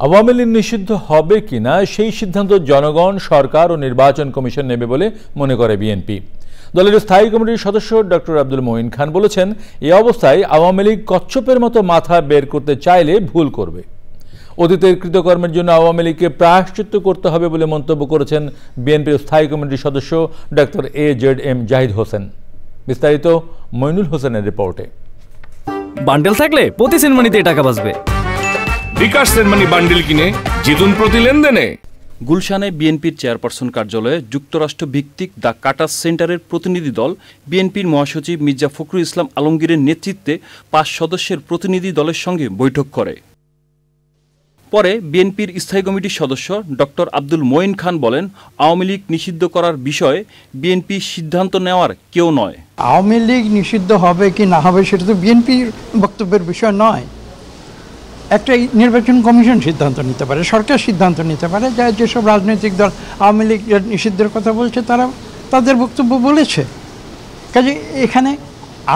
আওয়ামী লীগ নিষিদ্ধ হবে কিনা সেই সিদ্ধান্ত জনগণ, সরকার ও নির্বাচন কমিশন নেবে বলে মনে করে বিএনপি। দলের স্থায়ী কমিটির সদস্য ডক্টর আব্দুল মঈন খান বলেছেন, এই অবস্থায় আওয়ামী লীগ কচ্ছপের মতো মাথা বের করতে চাইলে ভুল করবে। অতীতের কৃতকর্মের জন্য আওয়ামী লীগকে প্রায়শ্চিত্ত করতে হবে বলে মন্তব্য করেছেন বিএনপির স্থায়ী কমিটির সদস্য ডক্টর AZM জাহিদ হোসেন। বিস্তারিত মইনুল হোসেনের রিপোর্টে। বান্ডেল থাকলে প্রতি সেনমানিতে টাকা বাঁচবে। বিকাশ সেনমানি বান্ডেল কিনে জিতুন প্রতি লেনদেনে। গুলশানে বিএনপির চেয়ারপারসন কার্যালয়ে যুক্তরাষ্ট্র ভিত্তিক দ্য কাটাস সেন্টারের প্রতিনিধি দল বিএনপির মহাসচিব মির্জা ফখরুল ইসলাম আলমগীরের নেতৃত্বে 5 সদস্যের প্রতিনিধি দলের সঙ্গে বৈঠক করে। পরে বিএনপির স্থায়ী কমিটির সদস্য ডক্টর আব্দুল মঈন খান বলেন, আওয়ামী লীগ নিষিদ্ধ করার বিষয়ে বিএনপি সিদ্ধান্ত নেওয়ার কেউ নয়। আওয়ামী লীগ নিষিদ্ধ হবে কি না হবে সেটা তো বিএনপির বক্তব্যের বিষয় নয়। একটা নির্বাচন কমিশন সিদ্ধান্ত নিতে পারে, সরকার সিদ্ধান্ত নিতে পারে। যেসব রাজনৈতিক দল আওয়ামী লীগ নিষিদ্ধের কথা বলছে তারা তাদের বক্তব্য বলেছে। কাজে এখানে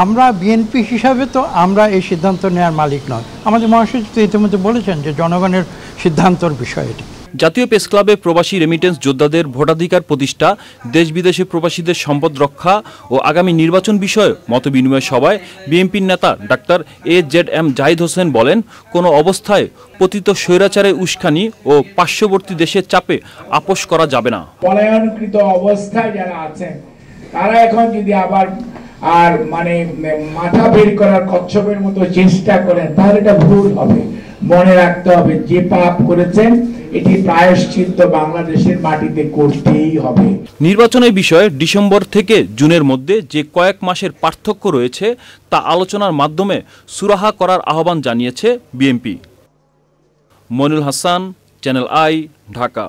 আমরা বিএনপি হিসাবে তো আমরা এই সিদ্ধান্ত নেওয়ার মালিক নয়। আমাদের মহাসচিব তো ইতিমধ্যে বলেছেন যে জনগণের সিদ্ধান্তর বিষয় এটি। জাতীয় প্রেস ক্লাবে প্রবাসী রেমিটেন্স যোদ্ধাদের ভোটাধিকার প্রতিষ্ঠা, দেশ বিদেশে প্রবাসীদের সম্পদ রক্ষা ও আগামী নির্বাচন বিষয়ে মতবিনিময় সভায় বিএনপির নেতা ডাক্তার AZM জাহিদ হোসেন বলেন, কোনো অবস্থায় পতিত স্বৈরাচারের উস্কানি ও পার্শ্ববর্তী দেশের চাপে আপোষ করা যাবে না। পলায়নকৃত অবস্থায় যারা আছেন তারা এখন যদি আবার মাথা বের করার কচ্ছপের মতো চেষ্টা করেন তাহলে এটা ভুল হবে। মনে রাখতে হবে যে পাপ করেছেন এটি প্রায়শ্চিত্ত বাংলাদেশের মাটিতে করতেই হবে। নির্বাচনের বিষয়ে ডিসেম্বর থেকে জুনের মধ্যে যে কয়েক মাসের পার্থক্য রয়েছে তা আলোচনার মাধ্যমে সুরাহা করার আহ্বান জানিয়েছে বিএনপি। Moinul Hasan, channel I, Dhaka.